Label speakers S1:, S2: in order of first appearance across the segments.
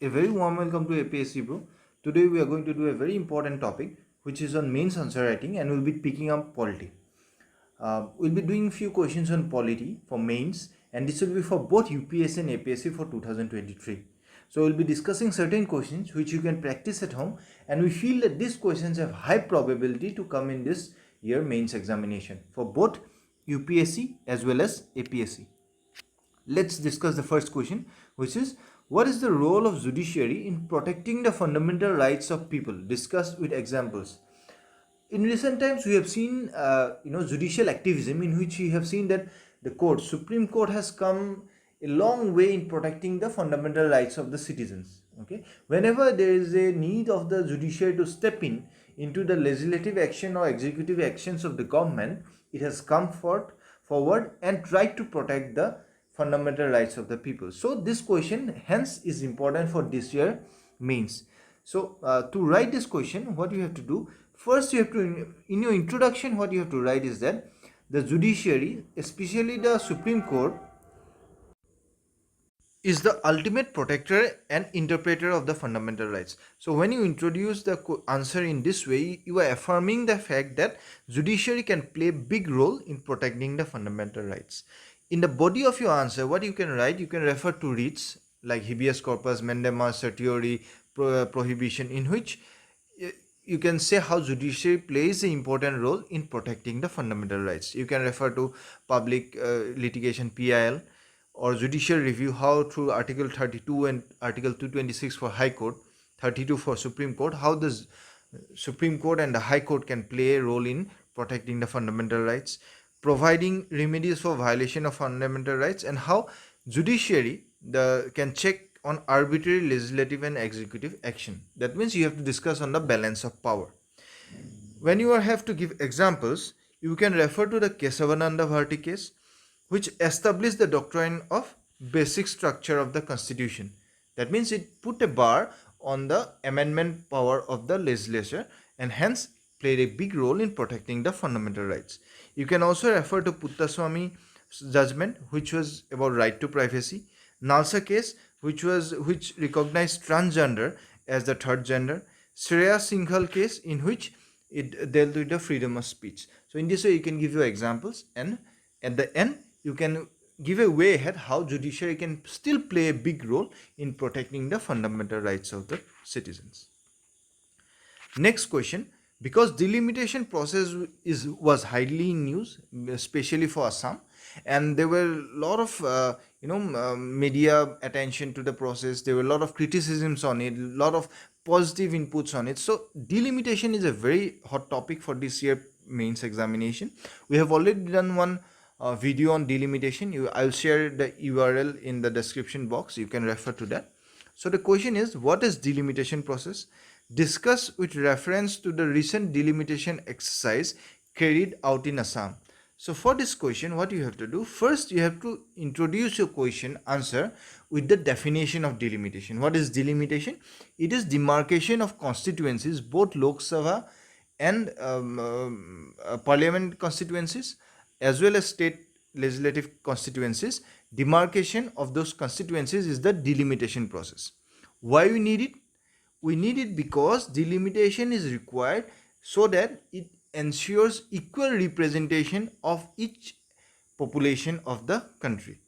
S1: A very warm welcome to APSC bro. Today we are going to do a very important topic which is on mains answer writing, and we'll be picking up polity. We'll be doing few questions on polity for mains, and this will be for both UPSC and APSC for 2023. So we'll be discussing certain questions which you can practice at home, and we feel that these questions have high probability to come in this year mains examination for both UPSC as well as APSC. Let's discuss the first question, which is, what is the role of judiciary in protecting the fundamental rights of people? Discussed with examples. In recent times, we have seen judicial activism, in which we have seen that the Supreme Court has come a long way in protecting the fundamental rights of the citizens. Okay, whenever there is a need of the judiciary to step in into the legislative action or executive actions of the government, it has come forward and tried to protect the fundamental rights of the people. So this question hence is important for this year mains. So to write this question, what you have to do, first you have to, in your introduction, what you have to write is that the judiciary, especially the Supreme Court, is the ultimate protector and interpreter of the fundamental rights. So when you introduce the answer in this way, you are affirming the fact that judiciary can play a big role in protecting the fundamental rights. In the body of your answer, what you can write, you can refer to writs like habeas corpus, mandamus, certiorari, prohibition, in which you can say how judiciary plays an important role in protecting the fundamental rights. You can refer to public litigation, PIL, or judicial review, how through Article 32 and Article 226 for High Court, 32 for Supreme Court, how the Supreme Court and the High Court can play a role in protecting the fundamental rights, providing remedies for violation of fundamental rights, and how judiciary can check on arbitrary legislative and executive action. That means you have to discuss on the balance of power. When you have to give examples, you can refer to the Kesavananda Bharti case, which established the doctrine of basic structure of the constitution. That means it put a bar on the amendment power of the legislature and hence played a big role in protecting the fundamental rights. You can also refer to Puttaswamy judgment, which was about right to privacy, Nalsa case, which recognized transgender as the third gender, Shreya Singhal case, in which it dealt with the freedom of speech. So in this way, you can give your examples, and at the end, you can give a way ahead how judiciary can still play a big role in protecting the fundamental rights of the citizens. Next question. Because delimitation process was highly in news, especially for Assam, and there were a lot of media attention to the process. There were a lot of criticisms on it, a lot of positive inputs on it. So delimitation is a very hot topic for this year mains examination. We have already done one video on delimitation. I'll share the URL in the description box. You can refer to that. So the question is, what is delimitation process? Discuss with reference to the recent delimitation exercise carried out in Assam. So for this question, what you have to do, first you have to introduce your question answer with the definition of delimitation. What is delimitation? It is demarcation of constituencies, both Lok Sabha and parliament constituencies, as well as state legislative constituencies. Demarcation of those constituencies is the delimitation process. Why we need it? We need it because delimitation is required so that it ensures equal representation of each population of the country.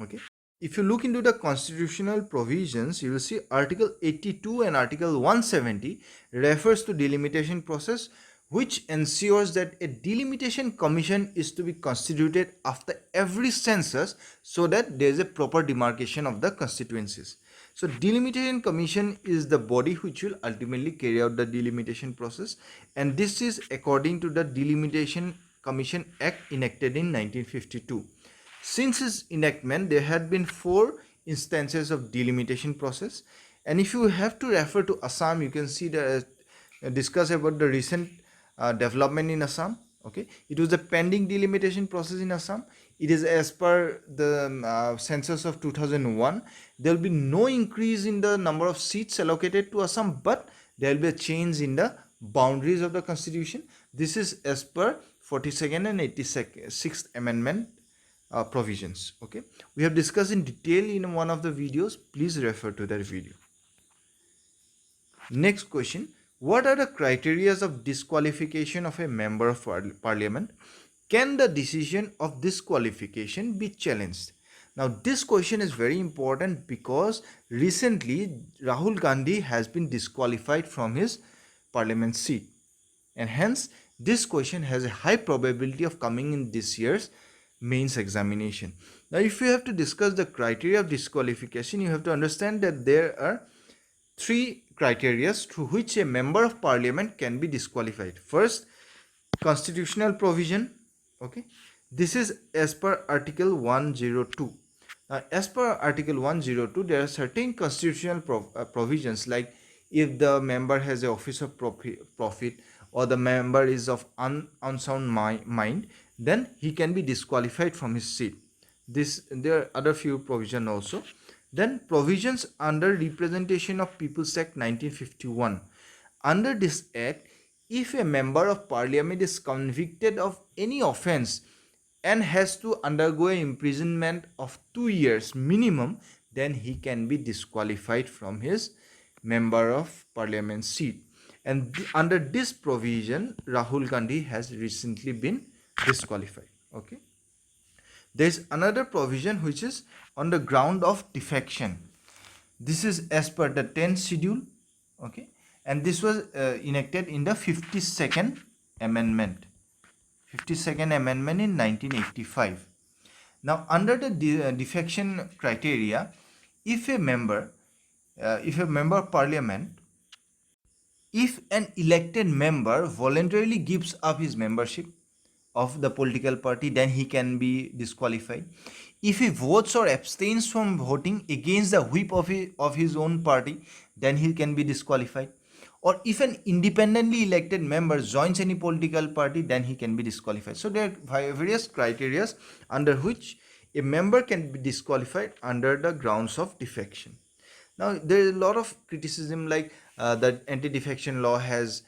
S1: Okay. If you look into the constitutional provisions, you will see Article 82 and Article 170 refers to delimitation process, which ensures that a delimitation commission is to be constituted after every census so that there is a proper demarcation of the constituencies. So delimitation commission is the body which will ultimately carry out the delimitation process, and this is according to the Delimitation Commission Act enacted in 1952. Since its enactment, there had been 4 instances of delimitation process, and if you have to refer to Assam, you can see the discuss about the recent development in Assam. Okay, it was the pending delimitation process in Assam. It is as per the census of 2001. There will be no increase in the number of seats allocated to Assam, but there will be a change in the boundaries of the constitution. This is as per 42nd and 86th amendment provisions. Okay, we have discussed in detail in one of the videos. Please refer to that video. Next question. What are the criteria of disqualification of a member of parliament? Can the decision of disqualification be challenged? Now, this question is very important because recently Rahul Gandhi has been disqualified from his parliament seat, and hence this question has a high probability of coming in this year's mains examination. Now, if you have to discuss the criteria of disqualification, you have to understand that there are three criteria through which a member of parliament can be disqualified. First, constitutional provision. Okay, this is as per article 102. Now, as per article 102, there are certain constitutional provisions, like if the member has a office of profit, or the member is of unsound mind, then he can be disqualified from his seat. There are other few provisions also. Then provisions under Representation of People's Act 1951. Under this act, if a member of parliament is convicted of any offense and has to undergo an imprisonment of 2 years minimum, then he can be disqualified from his member of parliament seat. And under this provision, Rahul Gandhi has recently been disqualified. Okay. There is another provision which is on the ground of defection. This is as per the 10th schedule. Okay. And this was enacted in the 52nd amendment. 52nd amendment in 1985. Now, under the defection criteria, if a member of parliament, if an elected member voluntarily gives up his membership of the political party, then he can be disqualified. If he votes or abstains from voting against the whip of his own party, then he can be disqualified. Or if an independently elected member joins any political party, then he can be disqualified. So there are various criteria under which a member can be disqualified under the grounds of defection. Now, there is a lot of criticism, like that anti-defection law has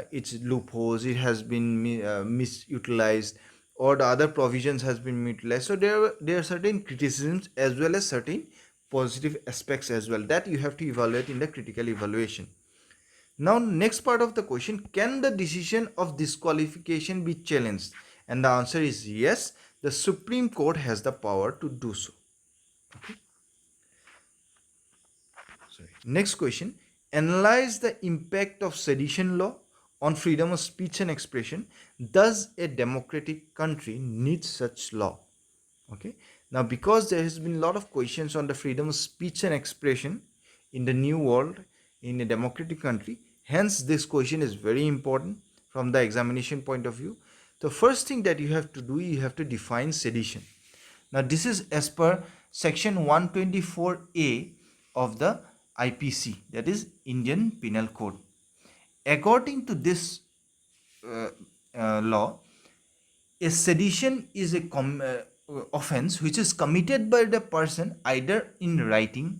S1: its loopholes, it has been misutilized, or the other provisions has been utilized. So there are certain criticisms as well as certain positive aspects as well that you have to evaluate in the critical evaluation. Now, next part of the question, can the decision of disqualification be challenged? And the answer is yes, the Supreme Court has the power to do so. Okay. Next question, analyze the impact of sedition law on freedom of speech and expression. Does a democratic country need such law? Okay. Now, because there has been a lot of questions on the freedom of speech and expression in the new world, in a democratic country, hence this question is very important from the examination point of view. The first thing that you have to do, you have to define sedition. Now, this is as per section 124A of the IPC, that is Indian Penal Code. According to this law, a sedition is a offense which is committed by the person either in writing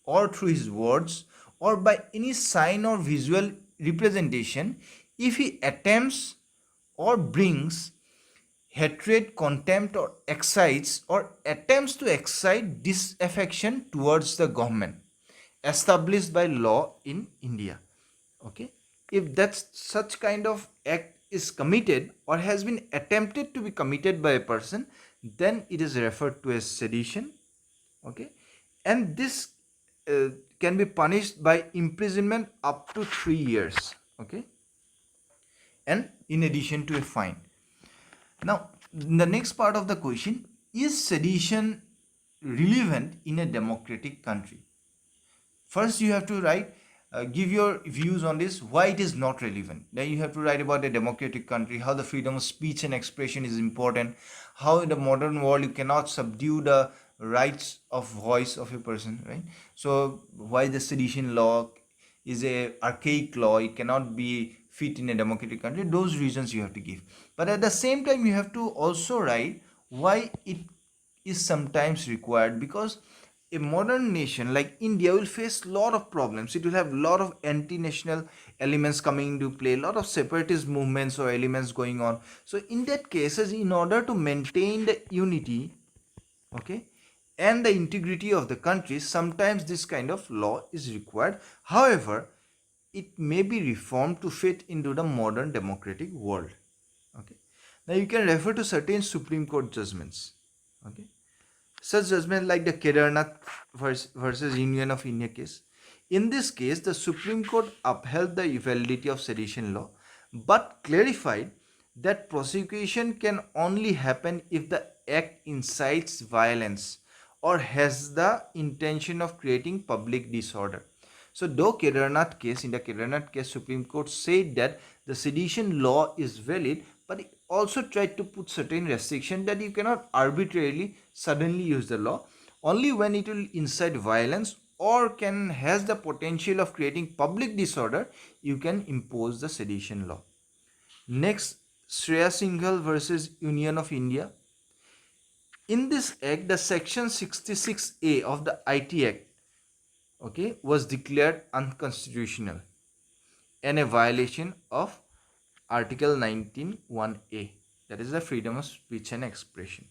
S1: or through his words or by any sign or visual representation if he attempts or brings hatred, contempt, or excites or attempts to excite disaffection towards the government established by law in India. Okay, if that's such kind of act is committed or has been attempted to be committed by a person, then it is referred to as sedition. Okay, and this can be punished by imprisonment up to 3 years. Okay, and in addition to a fine. Now, the next part of the question, is sedition relevant in a democratic country? First, you have to write, give your views on this, why it is not relevant. Then you have to write about a democratic country, how the freedom of speech and expression is important, how in the modern world you cannot subdue the rights of voice of a person, right? So why the sedition law is a archaic law, it cannot be fit in a democratic country. Those reasons you have to give. But at the same time, you have to also write why it is sometimes required, because a modern nation like India will face a lot of problems. It will have a lot of anti-national elements coming into play, a lot of separatist movements or elements going on. So in that cases, in order to maintain the unity, okay, and the integrity of the country, sometimes this kind of law is required. However, it may be reformed to fit into the modern democratic world. Okay. Now you can refer to certain Supreme Court judgments. Okay. Such judgments like the Kedarnath versus Union of India case. In this case, the Supreme Court upheld the validity of sedition law but clarified that prosecution can only happen if the act incites violence or has the intention of creating public disorder. So though Kedarnath case, in the Kedarnath case, Supreme Court said that the sedition law is valid, but it also tried to put certain restriction that you cannot arbitrarily suddenly use the law. Only when it will incite violence or has the potential of creating public disorder, you can impose the sedition law. Next, Shreya Singhal versus Union of India. In this act, the section 66A of the IT Act, okay, was declared unconstitutional and a violation of Article 19(1)A, that is the freedom of speech and expression.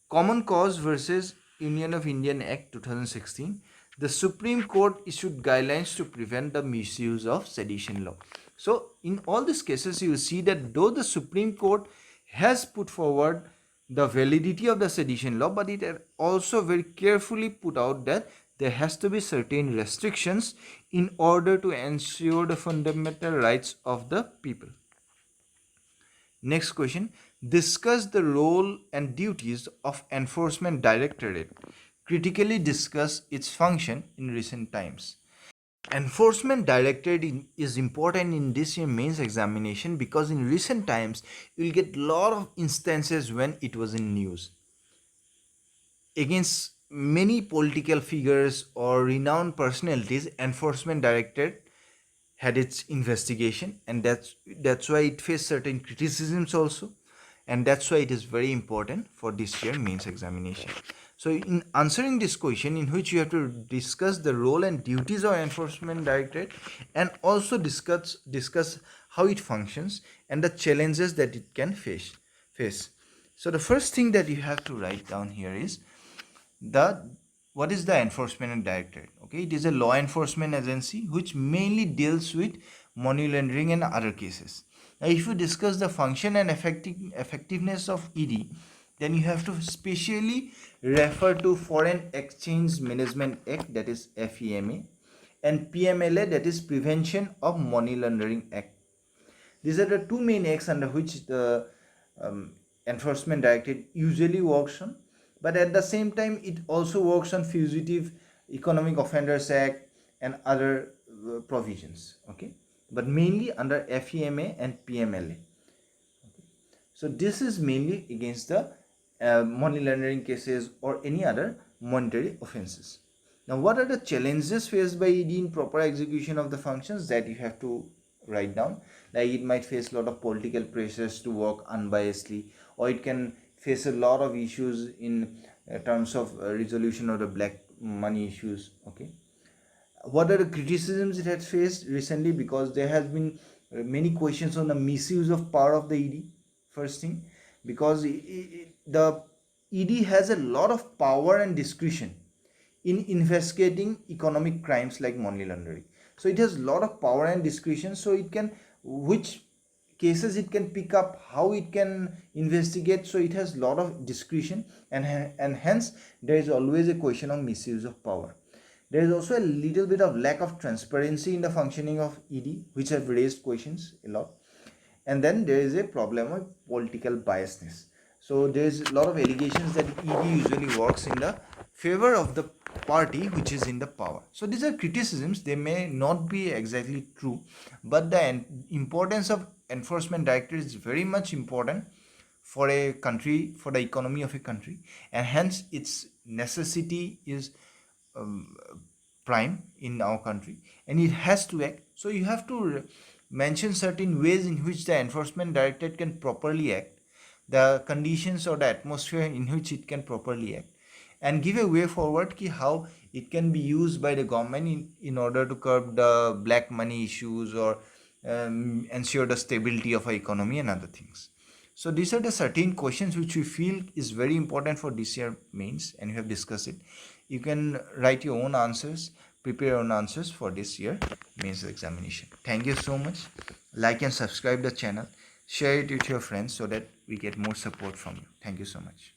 S1: Common Cause versus Union of Indian Act 2016. The Supreme Court issued guidelines to prevent the misuse of sedition law. So in all these cases, you will see that though the Supreme Court has put forward the validity of the sedition law, but it had also very carefully put out that there has to be certain restrictions in order to ensure the fundamental rights of the people. Next question. Discuss the role and duties of Enforcement Directorate. Critically discuss its function in recent times. Enforcement Directorate is important in this year mains examination because in recent times you will get lot of instances when it was in news. Against many political figures or renowned personalities, Enforcement Directorate had its investigation, and that's why it faced certain criticisms also, and that's why it is very important for this year mains examination. So in answering this question, in which you have to discuss the role and duties of Enforcement Directorate and also discuss how it functions and the challenges that it can face. So the first thing that you have to write down here is what is the Enforcement Directorate? Okay, it is a law enforcement agency which mainly deals with money laundering and other cases. Now, if you discuss the function and effectiveness of ED, then you have to specially refer to Foreign Exchange Management Act, that is FEMA, and PMLA, that is Prevention of Money Laundering Act. These are the two main acts under which the Enforcement Directorate usually works on. But at the same time, it also works on Fugitive Economic Offenders Act and other provisions. Okay, but mainly under FEMA and PMLA. Okay. So this is mainly against the money laundering cases or any other monetary offenses. Now, what are the challenges faced by ED in proper execution of the functions? That you have to write down. Like it might face a lot of political pressures to work unbiasedly, or it can face a lot of issues in terms of resolution of the black money issues. Okay, what are the criticisms it has faced recently? Because there has been many questions on the misuse of power of the ED. First thing, because the ED has a lot of power and discretion in investigating economic crimes like money laundering. So it has a lot of power and discretion, so it can, which cases it can pick up, how it can investigate. So it has a lot of discretion, and hence there is always a question of misuse of power. There is also a little bit of lack of transparency in the functioning of ED, which have raised questions a lot. And then there is a problem of political biasness. So there is a lot of allegations that ED usually works in the favor of the party which is in the power. So these are criticisms. They may not be exactly true, but the importance of Enforcement Directorate is very much important for a country, for the economy of a country, and hence its necessity is prime in our country, and it has to act. So you have to mention certain ways in which the Enforcement Directorate can properly act, the conditions or the atmosphere in which it can properly act, and give a way forward how it can be used by the government in order to curb the black money issues or ensure the stability of our economy and other things. So these are the certain questions which we feel is very important for this year mains, and we have discussed it. You can write your own answers, prepare your own answers for this year mains examination. Thank you so much. Like and subscribe the channel. Share it with your friends so that we get more support from you. Thank you so much.